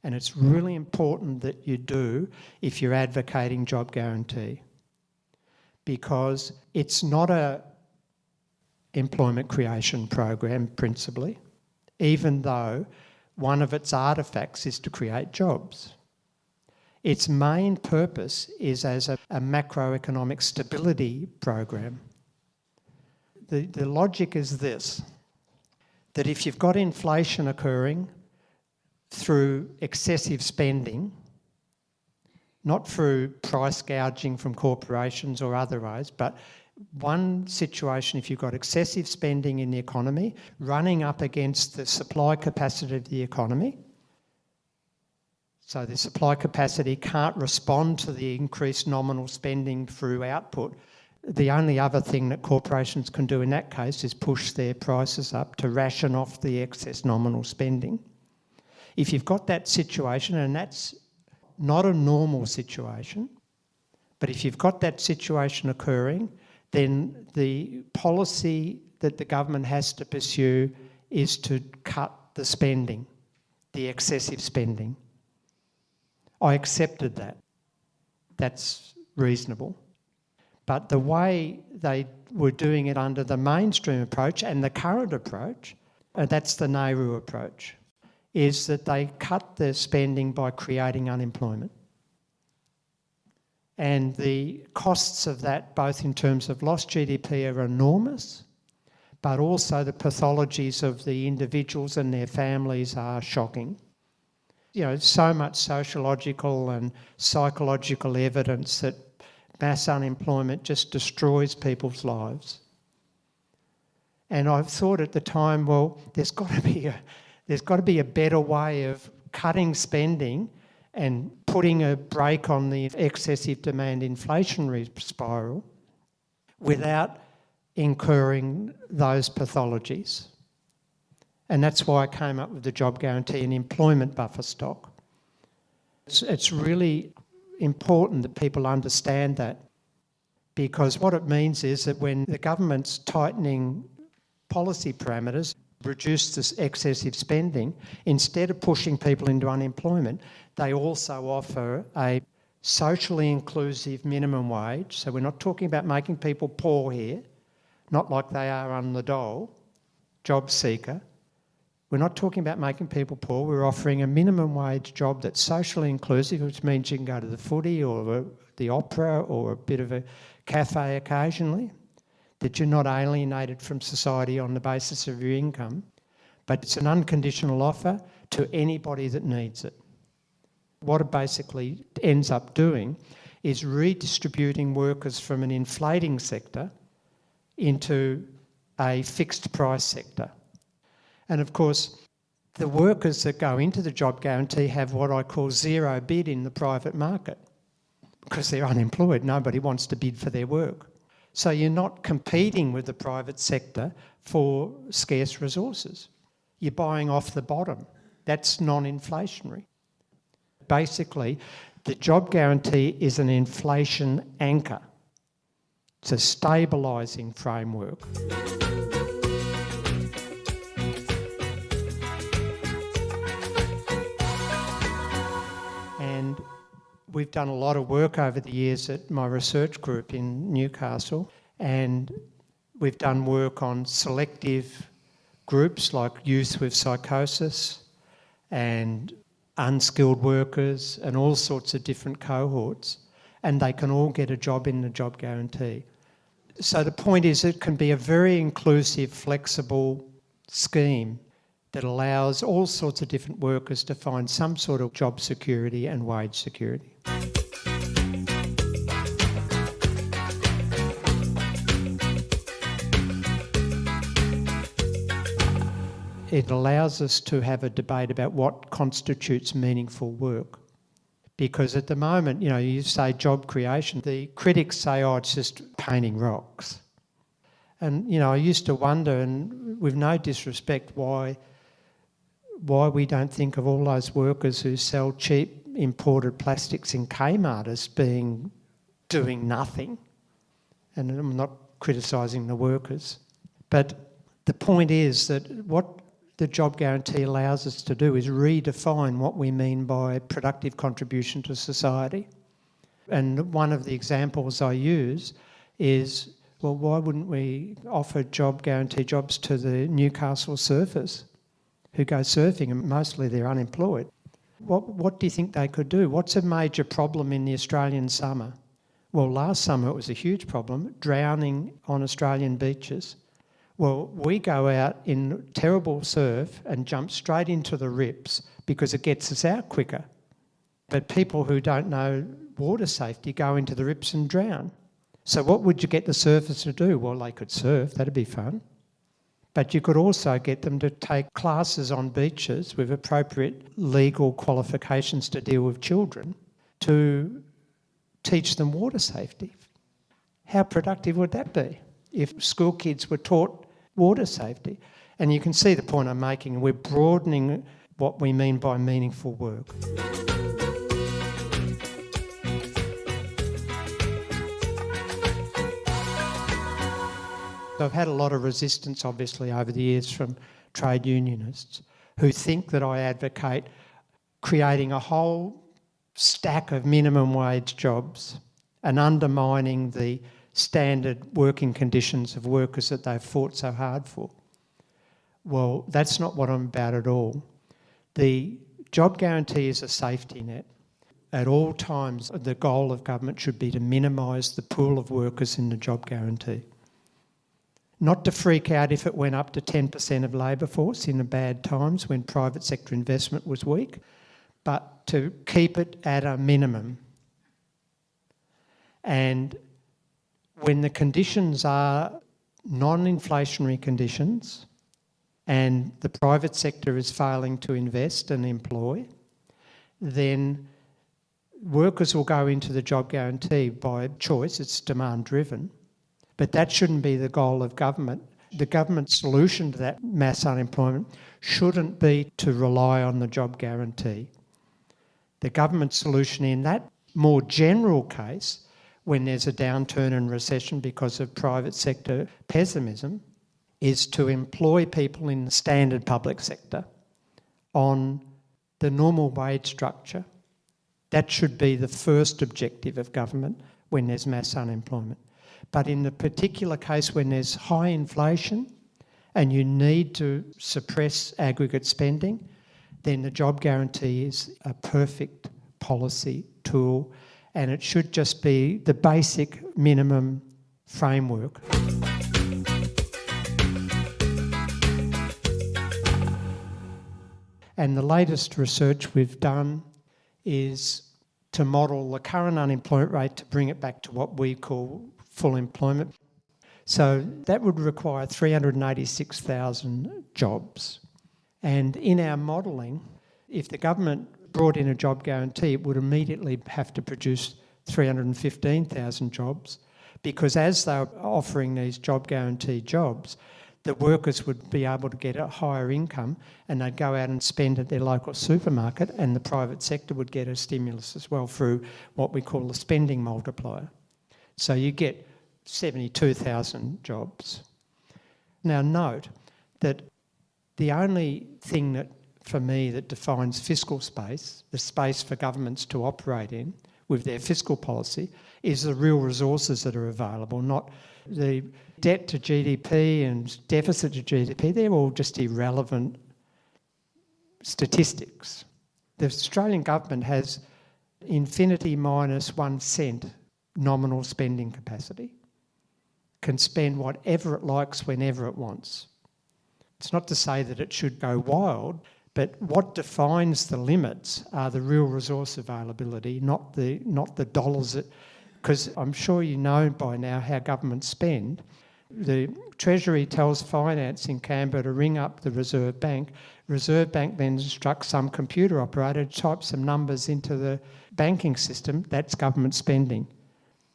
And it's really important that you do if you're advocating job guarantee, because it's not a employment creation program principally, even though one of its artefacts is to create jobs. Its main purpose is as a macroeconomic stability program. The logic is this, that if you've got inflation occurring through excessive spending, not through price gouging from corporations or otherwise, but one situation, if you've got excessive spending in the economy, running up against the supply capacity of the economy, so the supply capacity can't respond to the increased nominal spending through output. The only other thing that corporations can do in that case is push their prices up to ration off the excess nominal spending. If you've got that situation, and that's not a normal situation, but if you've got that situation occurring, then the policy that the government has to pursue is to cut the spending, the excessive spending. I accepted that. That's reasonable. But the way they were doing it under the mainstream approach and the current approach, that's the Nehru approach, is that they cut the spending by creating unemployment. And the costs of that, both in terms of lost GDP, are enormous, but also the pathologies of the individuals and their families are shocking. You know, so much sociological and psychological evidence that mass unemployment just destroys people's lives. And I thought at the time, well, there's got to be a better way of cutting spending and putting a brake on the excessive demand inflationary spiral without incurring those pathologies. And that's why I came up with the job guarantee and employment buffer stock. It's really important that people understand that, because what it means is that when the government's tightening policy parameters, reduce this excessive spending, instead of pushing people into unemployment, they also offer a socially inclusive minimum wage. So we're not talking about making people poor here, not like they are on the dole, job seeker. We're not talking about making people poor. We're offering a minimum wage job that's socially inclusive, which means you can go to the footy or the opera or a bit of a cafe occasionally, that you're not alienated from society on the basis of your income, but it's an unconditional offer to anybody that needs it. What it basically ends up doing is redistributing workers from an inflating sector into a fixed price sector. And of course, the workers that go into the job guarantee have what I call zero bid in the private market because they're unemployed. Nobody wants to bid for their work. So you're not competing with the private sector for scarce resources. You're buying off the bottom. That's non-inflationary. Basically, the job guarantee is an inflation anchor. It's a stabilising framework. And we've done a lot of work over the years at my research group in Newcastle, and we've done work on selective groups like youth with psychosis and unskilled workers and all sorts of different cohorts, and they can all get a job in the job guarantee. So the point is it can be a very inclusive, flexible scheme that allows all sorts of different workers to find some sort of job security and wage security. It allows us to have a debate about what constitutes meaningful work. Because at the moment, you say job creation, the critics say, oh, it's just painting rocks. And, I used to wonder, and with no disrespect, why we don't think of all those workers who sell cheap imported plastics in Kmart as doing nothing. And I'm not criticising the workers. But the point is that what the job guarantee allows us to do is redefine what we mean by productive contribution to society. And one of the examples I use is, well, why wouldn't we offer job guarantee jobs to the Newcastle surfers who go surfing, and mostly they're unemployed? What do you think they could do? What's a major problem in the Australian summer? Well, last summer it was a huge problem, drowning on Australian beaches. Well, we go out in terrible surf and jump straight into the rips because it gets us out quicker. But people who don't know water safety go into the rips and drown. So what would you get the surfers to do? Well, they could surf, that'd be fun. But you could also get them to take classes on beaches with appropriate legal qualifications to deal with children to teach them water safety. How productive would that be if school kids were taught water safety? And you can see the point I'm making. We're broadening what we mean by meaningful work. I've had a lot of resistance, obviously, over the years from trade unionists who think that I advocate creating a whole stack of minimum wage jobs and undermining the standard working conditions of workers that they've fought so hard for. Well, that's not what I'm about at all. The job guarantee is a safety net. At all times, the goal of government should be to minimise the pool of workers in the job guarantee. Not to freak out if it went up to 10% of labour force in the bad times when private sector investment was weak, but to keep it at a minimum. And when the conditions are non-inflationary conditions and the private sector is failing to invest and employ, then workers will go into the job guarantee by choice. It's demand driven. But that shouldn't be the goal of government. The government solution to that mass unemployment shouldn't be to rely on the job guarantee. The government solution in that more general case, when there's a downturn and recession because of private sector pessimism, is to employ people in the standard public sector on the normal wage structure. That should be the first objective of government when there's mass unemployment. But in the particular case when there's high inflation and you need to suppress aggregate spending, then the job guarantee is a perfect policy tool, and it should just be the basic minimum framework. And the latest research we've done is to model the current unemployment rate to bring it back to what we call full employment. So that would require 386,000 jobs. And in our modelling, if the government brought in a job guarantee, it would immediately have to produce 315,000 jobs, because as they're offering these job guarantee jobs, the workers would be able to get a higher income and they'd go out and spend at their local supermarket, and the private sector would get a stimulus as well through what we call the spending multiplier. So you get 72,000 jobs. Now note that the only thing that, for me, that defines fiscal space, the space for governments to operate in, with their fiscal policy is the real resources that are available, not the debt to GDP and deficit to GDP. They're all just irrelevant statistics. The Australian government has infinity minus 1 cent nominal spending capacity, can spend whatever it likes whenever it wants. It's not to say that it should go wild, but what defines the limits are the real resource availability, not the dollars that... Because I'm sure you know by now how governments spend. The Treasury tells finance in Canberra to ring up the Reserve Bank. Reserve Bank then instructs some computer operator to type some numbers into the banking system. That's government spending.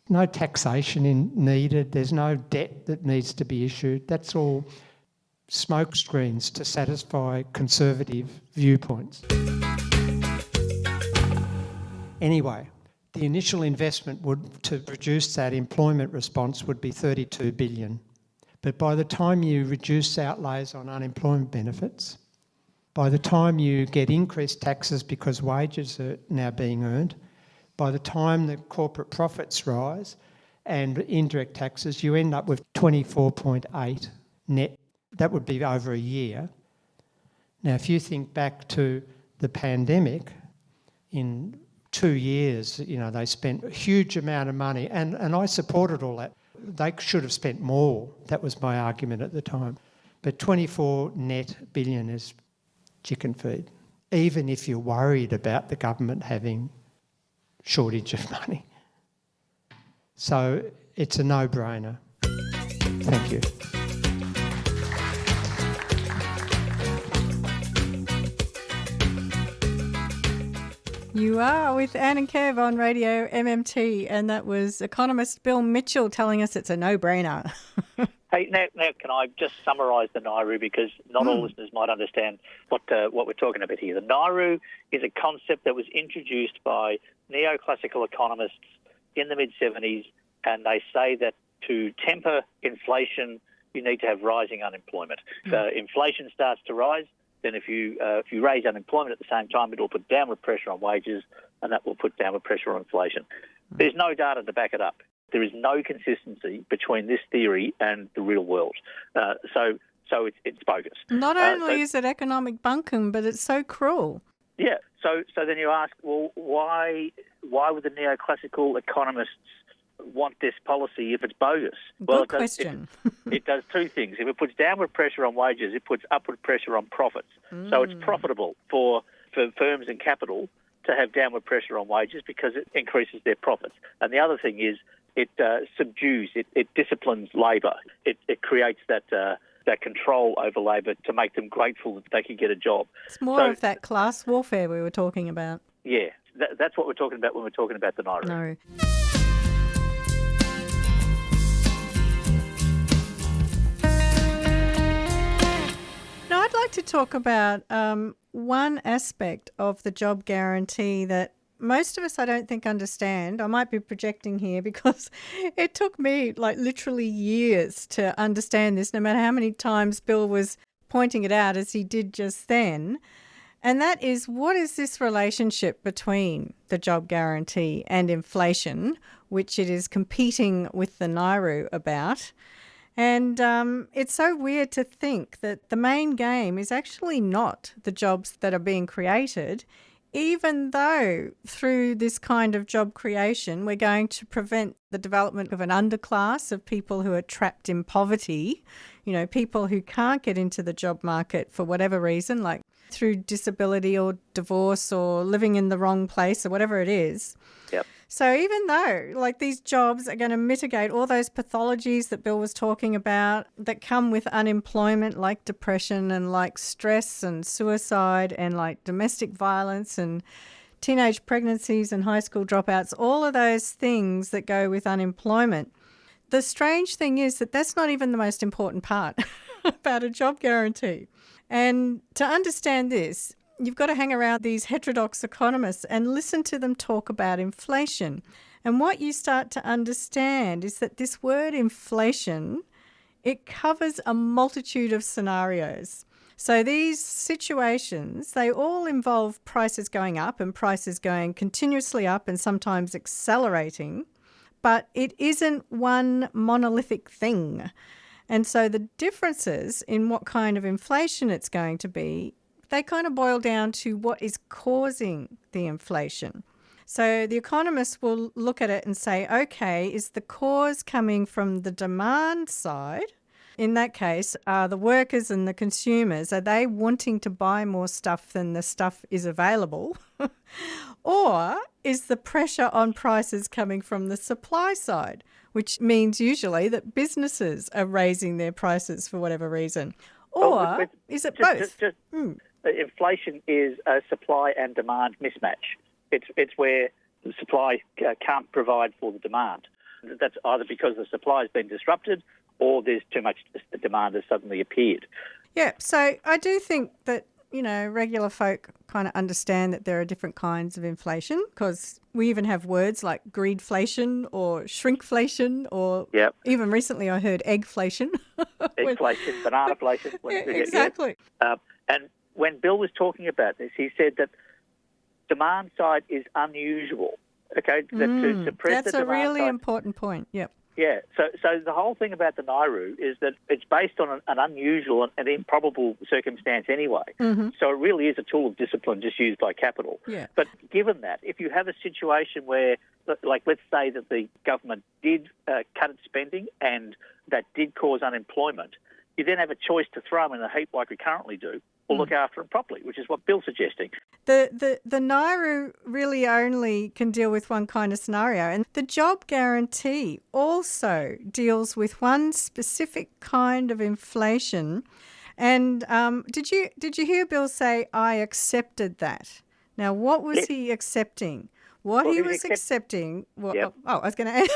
No taxation needed. There's no debt that needs to be issued. That's all smoke screens to satisfy conservative viewpoints. Anyway, the initial investment to reduce that employment response would be $32 billion. But by the time you reduce outlays on unemployment benefits, by the time you get increased taxes because wages are now being earned, by the time the corporate profits rise and indirect taxes, you end up with 24.8 net. That would be over a year. Now, if you think back to the pandemic, in 2 years, they spent a huge amount of money, and I supported all that. They should have spent more. That was my argument at the time. But 24 net billion is chicken feed, even if you're worried about the government having shortage of money. So it's a no-brainer. Thank you. You are with Anne and Kev on Radio MMT, and that was economist Bill Mitchell telling us it's a no-brainer. Hey, now can I just summarise the NAIRU, because not all listeners might understand what we're talking about here. The NAIRU is a concept that was introduced by neoclassical economists in the mid-70s, and they say that to temper inflation, you need to have rising unemployment. So inflation starts to rise, then if you raise unemployment at the same time, it will put downward pressure on wages, and that will put downward pressure on inflation. There's no data to back it up. There is no consistency between this theory and the real world. So it's bogus. Not only is it economic bunkum, but it's so cruel. Yeah. So then you ask, well, why would the neoclassical economists want this policy if it's bogus? Good question. It does two things. If it puts downward pressure on wages, it puts upward pressure on profits. So it's profitable for firms and capital to have downward pressure on wages because it increases their profits. And the other thing is it subdues, it disciplines labour. It creates that control over labour to make them grateful that they can get a job. It's more of that class warfare we were talking about. Yeah, that's what we're talking about when we're talking about the NAIRU. No. Now, I'd like to talk about one aspect of the job guarantee that most of us, I don't think, understand. I might be projecting here because it took me literally years to understand this, no matter how many times Bill was pointing it out as he did just then. And that is, what is this relationship between the job guarantee and inflation, which it is competing with the NAIRU about? And it's so weird to think that the main game is actually not the jobs that are being created, even though through this kind of job creation, we're going to prevent the development of an underclass of people who are trapped in poverty, people who can't get into the job market for whatever reason, like through disability or divorce or living in the wrong place or whatever it is. Yep. So even though these jobs are going to mitigate all those pathologies that Bill was talking about that come with unemployment, like depression and like stress and suicide and like domestic violence and teenage pregnancies and high school dropouts, all of those things that go with unemployment, the strange thing is that that's not even the most important part about a job guarantee. And to understand this, you've got to hang around these heterodox economists and listen to them talk about inflation. And what you start to understand is that this word inflation, it covers a multitude of scenarios. So these situations, they all involve prices going up and prices going continuously up and sometimes accelerating, but it isn't one monolithic thing. And so the differences in what kind of inflation it's going to be, they kind of boil down to what is causing the inflation. So the economists will look at it and say, okay, is the cause coming from the demand side? In that case, are the workers and the consumers, are they wanting to buy more stuff than the stuff is available? Or is the pressure on prices coming from the supply side, which means usually that businesses are raising their prices for whatever reason? Or is it both? Inflation is a supply and demand mismatch. It's where the supply can't provide for the demand. That's either because the supply has been disrupted or there's too much demand has suddenly appeared. Yeah, so I do think that, regular folk kind of understand that there are different kinds of inflation, because we even have words like greedflation or shrinkflation, or even recently I heard eggflation. Eggflation, bananaflation. Exactly. And when Bill was talking about this, he said that demand side is unusual. Okay, to suppress that's the a demand really side. important point. Yep. Yeah. So the whole thing about the NAIRU is that it's based on an unusual and improbable circumstance anyway. Mm-hmm. So it really is a tool of discipline just used by capital. Yeah. But given that, if you have a situation where, like, let's say that the government did cut its spending and that did cause unemployment, you then have a choice to throw them in a heap like we currently do, or look after them properly, which is what Bill's suggesting. The NAIRU really only can deal with one kind of scenario, and the job guarantee also deals with one specific kind of inflation. And did you hear Bill say, I accepted that? Now, what was he accepting? What he was accepting... Well, I was going to...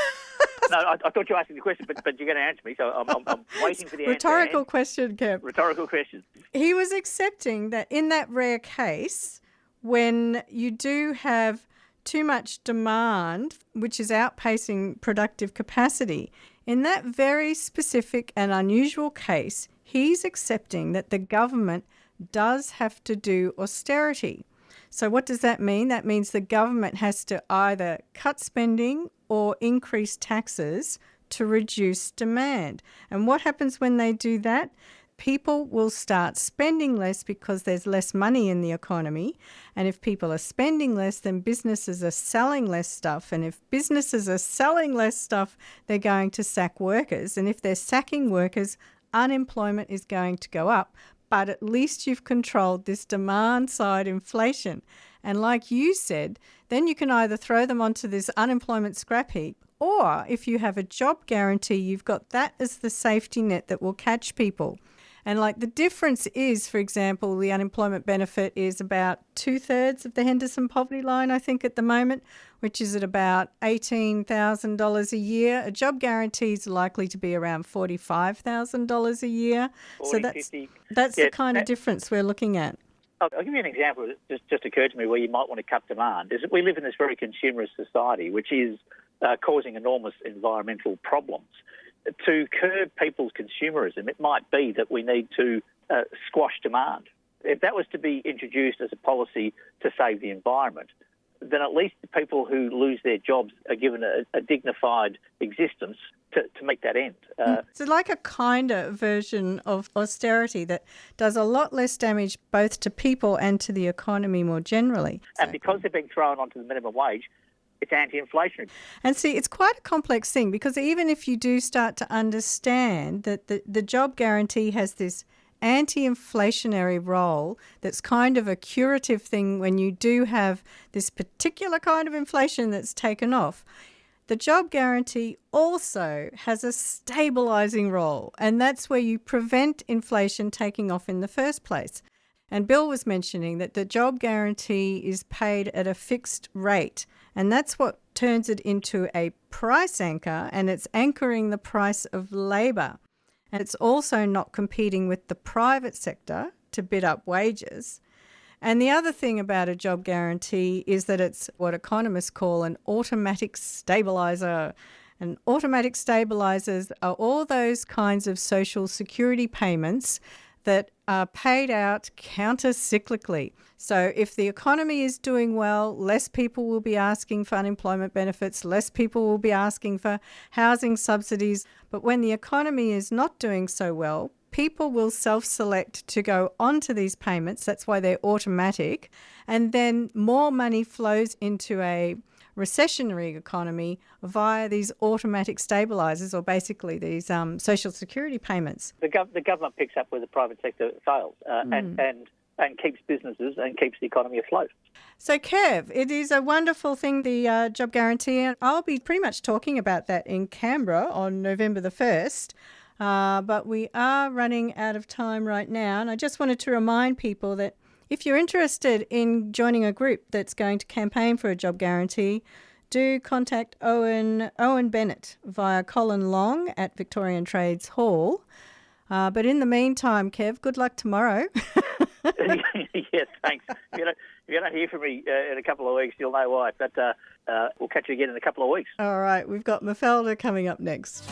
No, I thought you were asking the question, but you're going to answer me, so I'm waiting for the answer. Rhetorical question, Kev. Rhetorical question. He was accepting that in that rare case, when you do have too much demand, which is outpacing productive capacity, in that very specific and unusual case, he's accepting that the government does have to do austerity. So what does that mean? That means the government has to either cut spending or increase taxes to reduce demand. And what happens when they do that? People will start spending less because there's less money in the economy. And if people are spending less, then businesses are selling less stuff. And if businesses are selling less stuff, they're going to sack workers. And if they're sacking workers, unemployment is going to go up. But at least you've controlled this demand side inflation. And like you said, then you can either throw them onto this unemployment scrap heap, or if you have a job guarantee, you've got that as the safety net that will catch people. And like the difference is, for example, the unemployment benefit is about 2/3 of the Henderson poverty line, I think, at the moment, which is at about $18,000 a year. A job guarantee is likely to be around $45,000 a year. 40, so 50. That's the kind of difference we're looking at. I'll give you an example that just occurred to me where you might want to cut demand. Is that we live in this very consumerist society, which is causing enormous environmental problems. To curb people's consumerism, it might be that we need to squash demand. If that was to be introduced as a policy to save the environment, then at least the people who lose their jobs are given a dignified existence to meet that end. So like a kinder version of austerity that does a lot less damage both to people and to the economy more generally. And because they're being thrown onto the minimum wage, it's anti-inflationary. And see, it's quite a complex thing, because even if you do start to understand that the job guarantee has this anti-inflationary role that's kind of a curative thing when you do have this particular kind of inflation that's taken off, the job guarantee also has a stabilising role, and that's where you prevent inflation taking off in the first place. And Bill was mentioning that the job guarantee is paid at a fixed rate, and that's what turns it into a price anchor, and it's anchoring the price of labour. And it's also not competing with the private sector to bid up wages. And the other thing about a job guarantee is that it's what economists call an automatic stabiliser. And automatic stabilisers are all those kinds of social security payments that are paid out counter-cyclically. So if the economy is doing well, less people will be asking for unemployment benefits, less people will be asking for housing subsidies. But when the economy is not doing so well, people will self-select to go onto these payments. That's why they're automatic. And then more money flows into a recessionary economy via these automatic stabilisers, or basically these social security payments. The government picks up where the private sector fails and keeps businesses and keeps the economy afloat. So, Kev, it is a wonderful thing, the job guarantee, and I'll be pretty much talking about that in Canberra on November the 1st. But we are running out of time right now, and I just wanted to remind people that if you're interested in joining a group that's going to campaign for a job guarantee, do contact Owen Bennett via Colin Long at Victorian Trades Hall. But in the meantime, Kev, good luck tomorrow. Yes, thanks. If you don't hear from me in a couple of weeks, you'll know why. But we'll catch you again in a couple of weeks. All right, we've got Mafalda coming up next.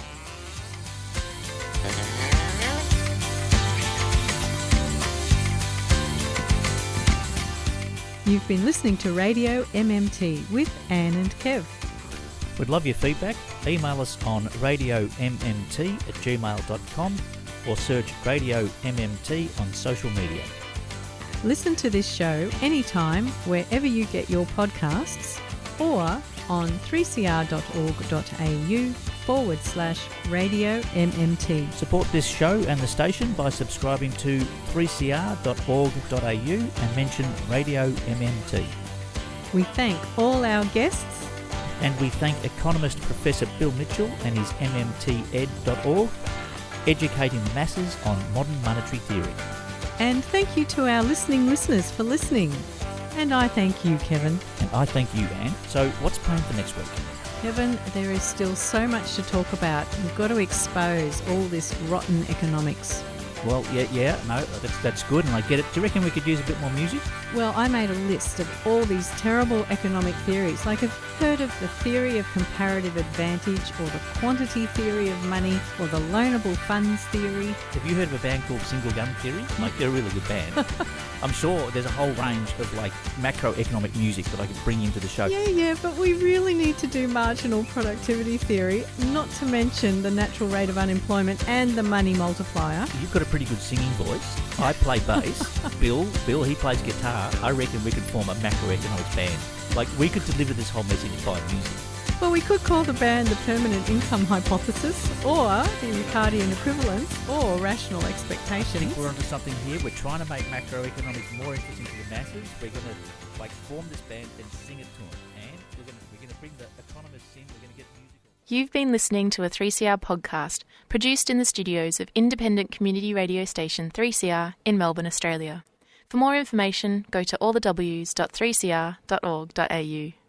You've been listening to Radio MMT with Anne and Kev. We'd love your feedback. Email us on radioMMT@gmail.com or search Radio MMT on social media. Listen to this show anytime wherever you get your podcasts or on 3cr.org.au/Radio MMT. Support this show and the station by subscribing to 3cr.org.au and mention Radio MMT. We thank all our guests. And we thank economist Professor Bill Mitchell and his mmted.org, educating the masses on modern monetary theory. And thank you to our listeners for listening. And I thank you, Kevin. And I thank you, Anne. So what's planned for next week? Kevin, there is still so much to talk about. We've got to expose all this rotten economics. Well, no, that's good, and I get it. Do you reckon we could use a bit more music? Well, I made a list of all these terrible economic theories. Like, I've heard of the theory of comparative advantage, or the quantity theory of money, or the loanable funds theory. Have you heard of a band called Single Gum Theory? Like, they're a really good band. I'm sure there's a whole range of, like, macroeconomic music that I could bring into the show. Yeah, but we really need to do marginal productivity theory, not to mention the natural rate of unemployment and the money multiplier. You've got a pretty good singing voice. I play bass. Bill, he plays guitar. I reckon we could form a macroeconomics band. Like, we could deliver this whole message by music. Well, we could call the band the permanent income hypothesis, or the Ricardian equivalence, or rational expectations. I think we're onto something here. We're trying to make macroeconomics more interesting to the masses. We're going to form this band and sing it to them. And we're going to bring the economists in. We're going to get musical. You've been listening to a 3CR podcast produced in the studios of independent community radio station 3CR in Melbourne, Australia. For more information, go to allthews.3cr.org.au.